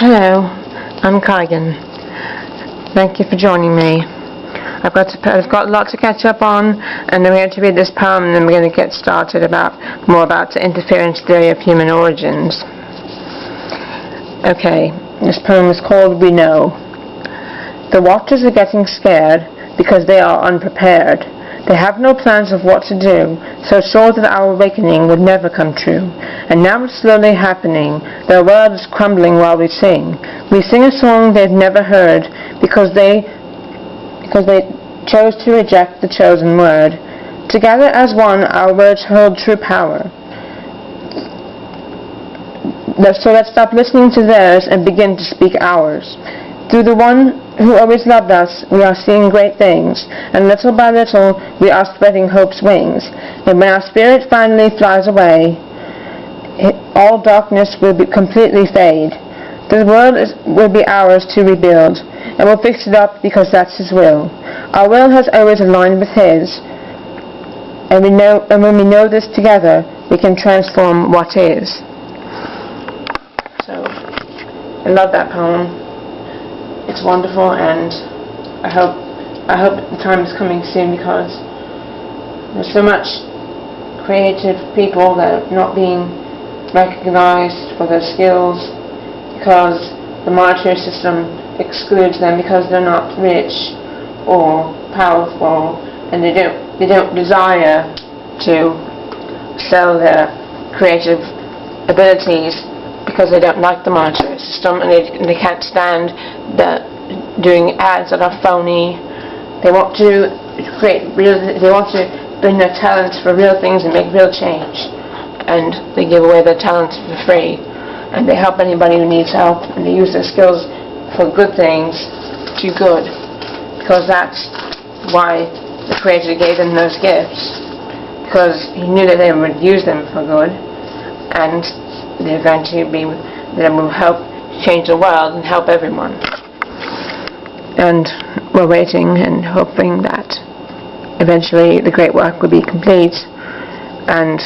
Hello, I'm Kigan. Thank you for joining me. I've got a lot to catch up on, and I'm going to read this poem, and then we're going to get started more about the interference theory of human origins. Okay, this poem is called We Know. The watchers are getting scared because they are unprepared. They have no plans of what to do, so sure that our awakening would never come true. And now it's slowly happening. Their world is crumbling while we sing. We sing a song they've never heard because they chose to reject the chosen word. Together as one, our words hold true power. So let's stop listening to theirs and begin to speak ours. Through the one who always loved us, we are seeing great things, and little by little we are spreading hope's wings. And when our spirit finally flies away, all darkness will completely fade. The world will be ours to rebuild, and we'll fix it up because that's His will. Our will has always aligned with His, and when we know this together, we can transform what is. So, I love that poem. It's wonderful, and I hope the time is coming soon, because there's so much creative people that are not being recognized for their skills because the monetary system excludes them because they're not rich or powerful, and they don't desire to sell their creative abilities because they don't like the monetary system, and they can't stand doing ads that are phony. They want to they want to bring their talents for real things and make real change, and they give away their talents for free, and they help anybody who needs help, and they use their skills for good things, to good, because that's why the Creator gave them those gifts, because He knew that they would use them for good, and they're going to be, that will help change the world and help everyone. And we're waiting and hoping that eventually the great work will be complete and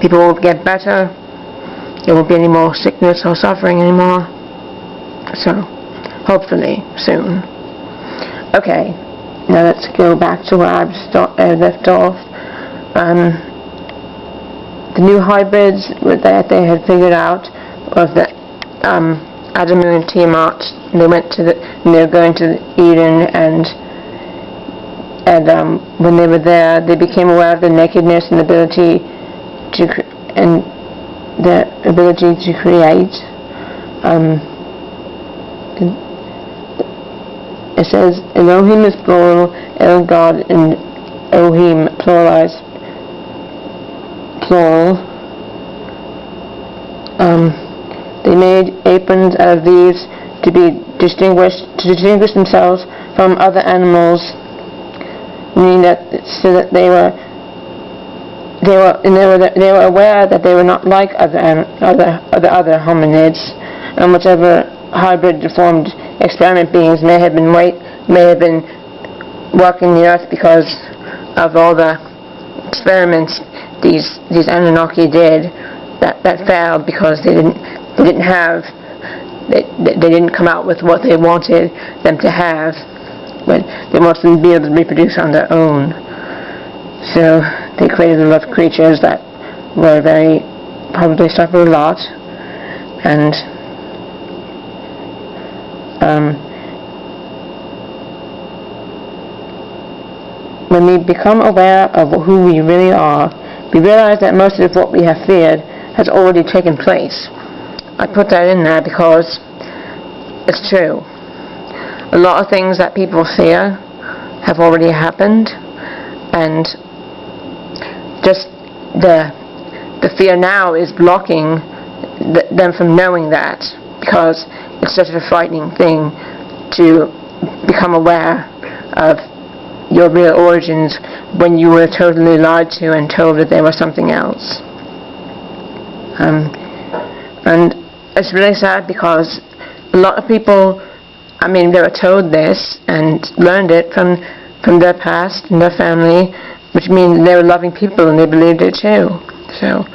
people will get better. There won't be any more sickness or suffering anymore. So, hopefully soon. Okay, now let's go back to where I left off. The new hybrids that they had figured out was that Adam and Tiamat, they were going to Eden, and when they were there, they became aware of the nakedness and ability to create. It says Elohim is plural, El God, and Elohim pluralized. Plural. They made aprons out of leaves to distinguish themselves from other animals, meaning that so that they were aware that they were not like other hominids, and whichever hybrid deformed experiment beings may have been walking the earth because of all the experiments these Anunnaki did that failed because they didn't come out with what they wanted them to have, but they wanted them to be able to reproduce on their own. So they created a lot of creatures that were probably suffered a lot, and when we become aware of who we really are, we realize that most of what we have feared has already taken place. I put that in there because it's true. A lot of things that people fear have already happened, and just the fear now is blocking them from knowing that, because it's such a frightening thing to become aware of your real origins when you were totally lied to and told that they were something else. And it's really sad because a lot of people, they were told this and learned it from their past and their family, which means they were loving people and they believed it too. So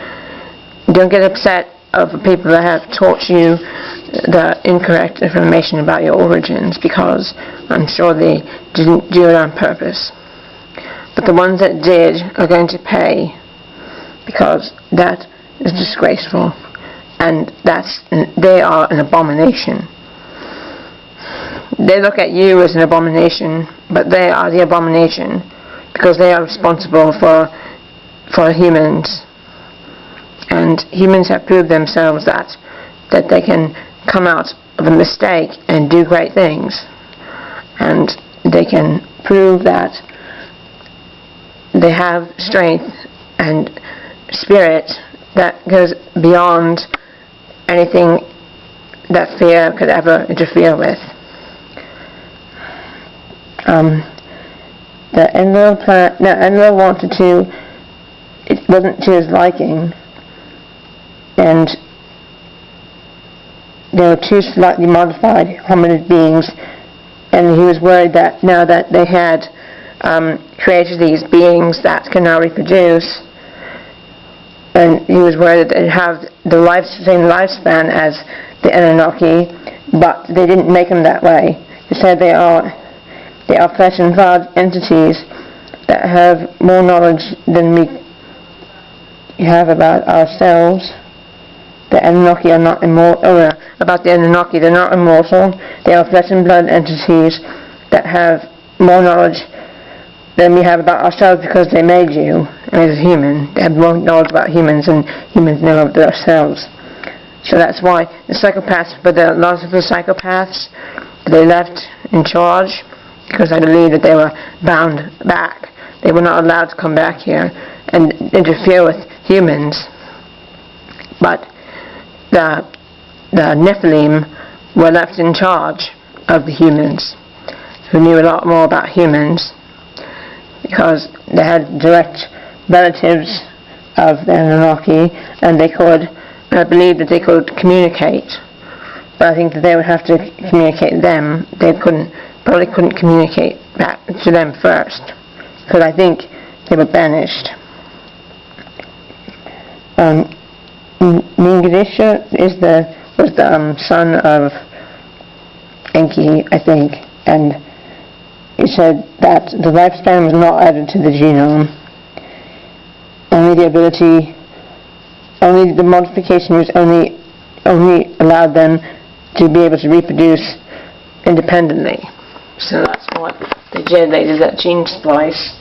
don't get upset over people that have taught you the incorrect information about your origins, because I'm sure they didn't do it on purpose. But the ones that did are going to pay, because that is disgraceful, and they are an abomination. They look at you as an abomination, but they are the abomination, because they are responsible for humans. And humans have proved themselves that they can come out of a mistake and do great things. And they can prove that they have strength and spirit that goes beyond anything that fear could ever interfere with. Enlil wanted to, it wasn't to his liking, and there were two slightly modified hominid beings, and he was worried that now that they had created these beings that can now reproduce, and he was worried that they'd have the same lifespan as the Anunnaki, but they didn't make them that way. He said they are flesh and blood entities that have more knowledge than we have about ourselves. The Anunnaki are not immortal. About the Anunnaki, they're not immortal. They are flesh and blood entities that have more knowledge than we have about ourselves, because they made you as a human. They have more knowledge about humans than humans know about themselves. So that's why the psychopaths, but a lot of the psychopaths, they left in charge because I believe that they were bound back. They were not allowed to come back here and interfere with humans. But the Nephilim were left in charge of the humans, who knew a lot more about humans, because they had direct relatives of the Anunnaki, and I believe that they could communicate. But I think that they would have to communicate them. They probably couldn't communicate back to them first, because I think they were banished. Ningadisha was the son of Enki, I think, and he said that the lifespan was not added to the genome. Only the modification was only allowed them to be able to reproduce independently. So that's what they did. They did that gene splice.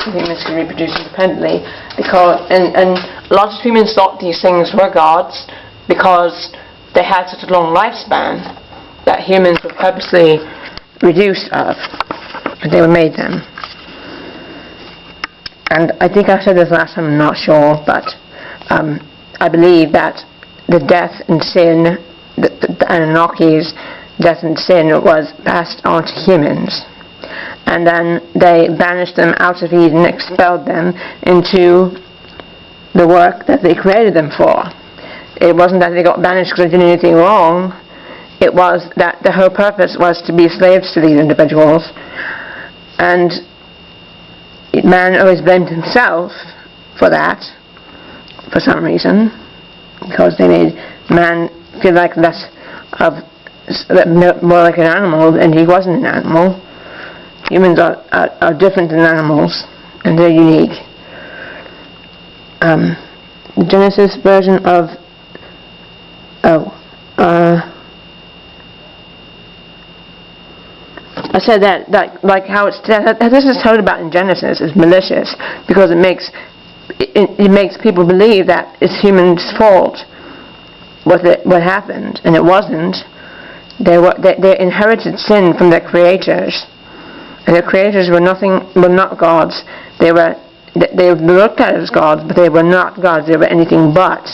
Humans can reproduce independently, because and a lot of humans thought these things were gods because they had such a long lifespan that humans were purposely reduced of, and they were made them. And I think I said this last time, I'm not sure, but I believe that the death and sin, the Anunnaki's death and sin, was passed on to humans. And then they banished them out of Eden, expelled them into the work that they created them for. It wasn't that they got banished because they did anything wrong. It was that the whole purpose was to be slaves to these individuals. And man always blamed himself for that, for some reason, because they made man feel like more like an animal, and he wasn't an animal. Humans are different than animals, and they're unique. the Genesis version of I said that like how it's that this is told about in Genesis is malicious because it makes people believe that it's humans' fault what happened, and it wasn't. They inherited sin from their creators, and their creators were not gods. They looked at as gods, but they were not gods. They were anything but.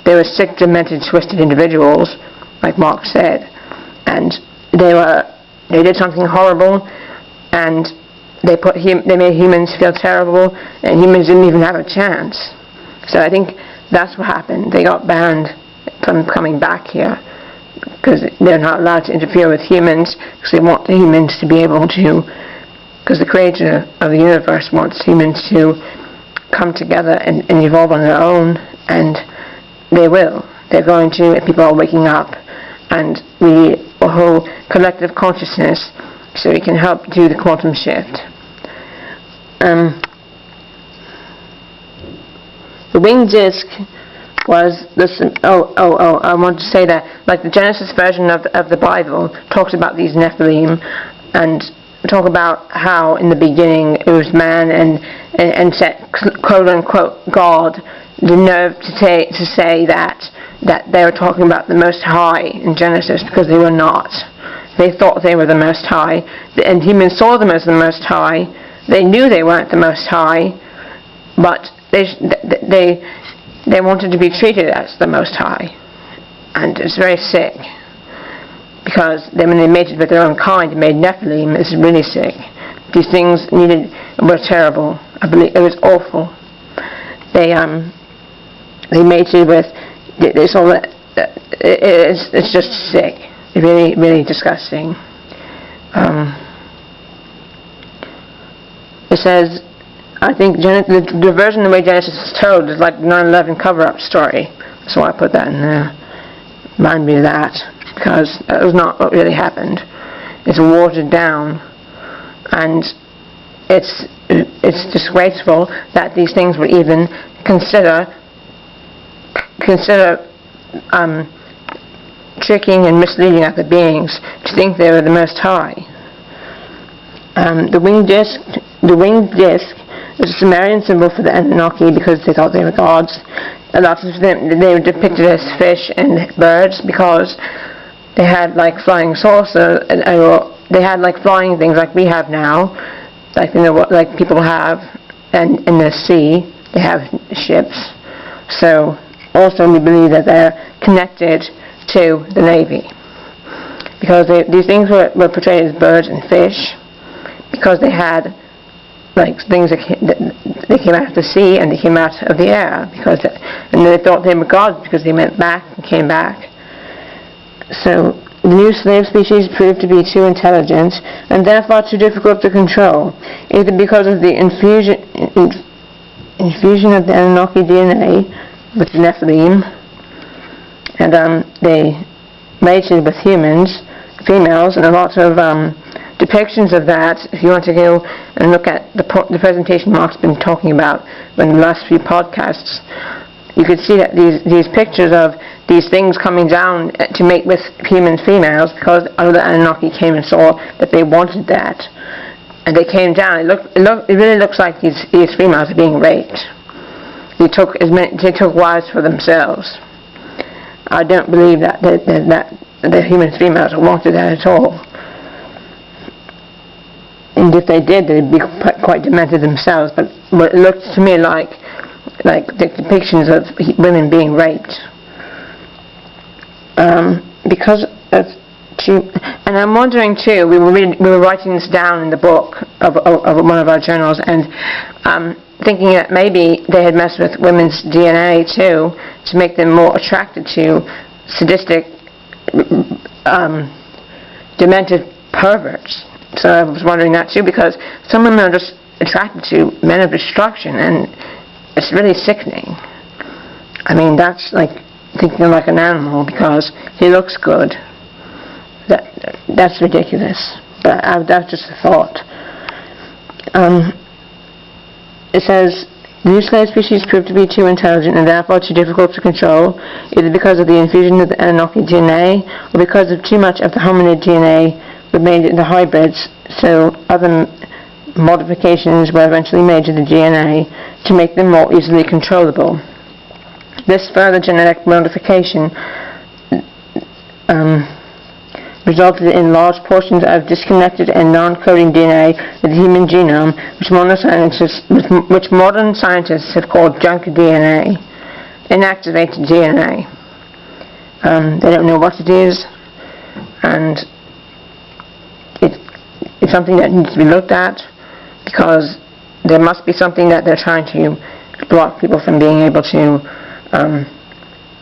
They were sick, demented, twisted individuals, like Mark said, and they did something horrible, and they made humans feel terrible, and humans didn't even have a chance. So I think that's what happened. They got banned from coming back here because they're not allowed to interfere with humans because they want the humans to be able to, because the creator of the universe wants humans to come together and evolve on their own, and they will. They're going to, and people are waking up, and we a whole collective consciousness so we can help do the quantum shift. The winged disc was this. I want to say that, like the Genesis version of the Bible talks about these Nephilim, and talk about how in the beginning it was man, and set quote unquote God the nerve to say that they were talking about the Most High in Genesis, because they were not. They thought they were the Most High, and humans saw them as the Most High. They knew they weren't the Most High, but they wanted to be treated as the Most High, and it's very sick, because when they mated with their own kind, they made Nephilim. It's really sick. These things were terrible. I believe it was awful. They mated with. It's all that. It's just sick. Really, really disgusting. It says, I think the version the way Genesis is told is like the 9/11 cover-up story. So I put that in there. Remind me of that, because that was not what really happened. It's watered down, and it's disgraceful that these things would even consider tricking and misleading other beings to think they were the Most High. The winged disc is a Sumerian symbol for the Anunnaki because they thought they were gods. A lot of them, they were depicted as fish and birds because they had like flying saucers, or they had like flying things like we have now, like like people have, and in the sea they have ships. So also we believe that they're connected to the Navy, because these things were portrayed as birds and fish, because they had like things that they came out of the sea and they came out of the air, and they thought they were gods because they went back and came back. So the new slave species proved to be too intelligent and therefore too difficult to control, either because of the infusion of the Anunnaki DNA with the Nephilim, and they mated with females, and a lot of depictions of that. If you want to go and look at the presentation Mark's been talking about in the last few podcasts, you could see that these pictures of these things coming down to mate with human females, because other Anunnaki came and saw that they wanted that, and they came down. It really looks like these females are being raped. They took wives for themselves. I don't believe that the human females wanted that at all. And if they did, they'd be quite demented themselves. But it looked to me like the depictions of women being raped. Because of and I'm wondering too. We were writing this down in the book of one of our journals, and thinking that maybe they had messed with women's DNA too to make them more attracted to sadistic, demented perverts. So I was wondering that too, because some women are just attracted to men of destruction, and it's really sickening. I mean, that's like thinking like an animal because he looks good. That's ridiculous. But that's just a thought. It says, The new slave species proved to be too intelligent and therefore too difficult to control, either because of the infusion of the Anunnaki DNA or because of too much of the hominid DNA was made into hybrids, so other modifications were eventually made to the DNA to make them more easily controllable. This further genetic modification resulted in large portions of disconnected and non-coding DNA of the human genome, which modern scientists have called junk DNA, inactivated DNA. They don't know what it is, and it's something that needs to be looked at, because there must be something that they're trying to block people from being able to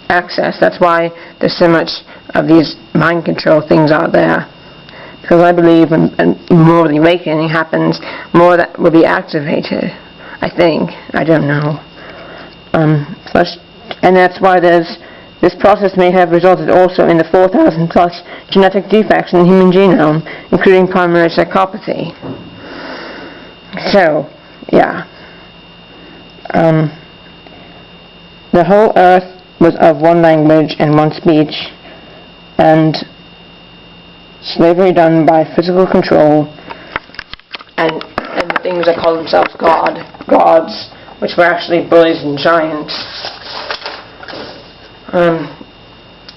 access. That's why there's so much of these mind control things out there, because I believe when more of the awakening happens, more that will be activated. I think. I don't know. And that's why this process may have resulted also in the 4,000 plus genetic defects in the human genome, including primary psychopathy. So, yeah. The whole earth was of one language and one speech, and slavery done by physical control and the things that call themselves gods, which were actually bullies and giants.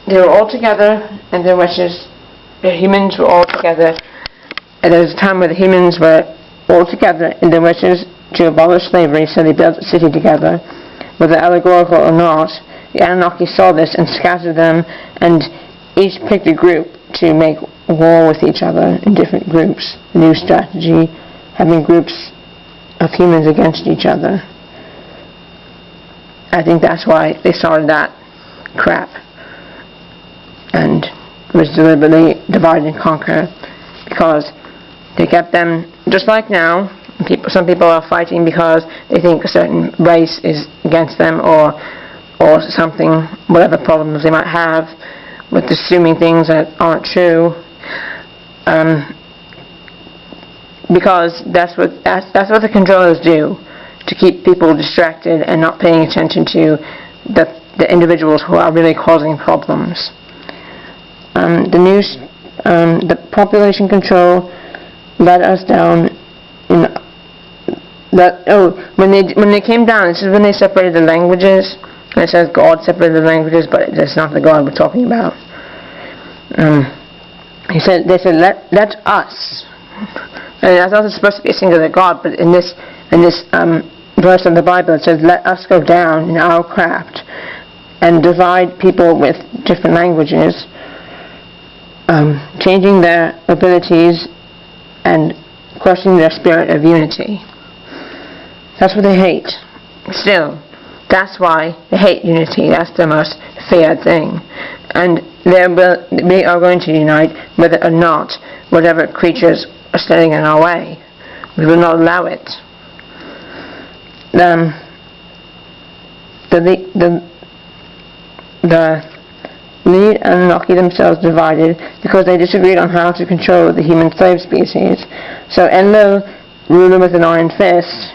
They were all together in their wishes. The humans were all together, and there was a time where the humans were all together in their wishes to abolish slavery, so they built a city together. Whether allegorical or not, the Anunnaki saw this and scattered them, and each picked a group to make war with each other in different groups. A new strategy, having groups of humans against each other. I think that's why they started that crap, and it was deliberately divide and conquer, because they kept them, just like now, some people are fighting because they think a certain race is against them, or something, whatever problems they might have with assuming things that aren't true, because that's what the controllers do, to keep people distracted and not paying attention to the individuals who are really causing problems. The population control led us down in that. When they came down, this is when they separated the languages. And it says God separated the languages, but that's not the God we're talking about. They said, let us. And I thought it was supposed to be a singular God, but in this verse of the Bible, it says, let us go down in our craft and divide people with different languages, changing their abilities and crushing their spirit of unity. That's what they hate. Still, that's why they hate unity. That's the most feared thing. And they are going to unite whether or not whatever creatures are standing in our way. We will not allow it. The lead Anunnaki themselves divided because they disagreed on how to control the human slave species. So Enlil, ruler with an iron fist,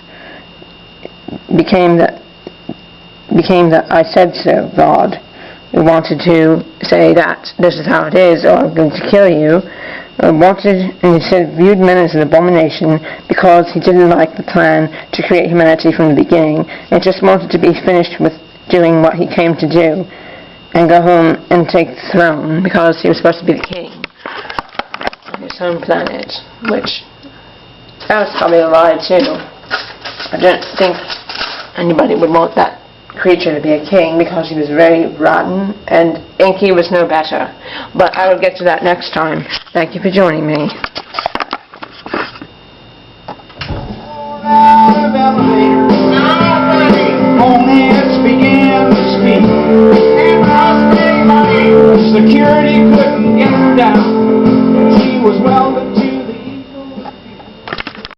became the I said so God, who wanted to say that this is how it is, or I'm going to kill you. And he said viewed men as an abomination because he didn't like the plan to create humanity from the beginning, and just wanted to be finished with doing what he came to do and go home and take the throne, because he was supposed to be the king on his home planet, which that was probably a lie too. I don't think anybody would want that creature to be a king, because he was very rotten, and Enki was no better. But I will get to that next time. Thank you for joining me.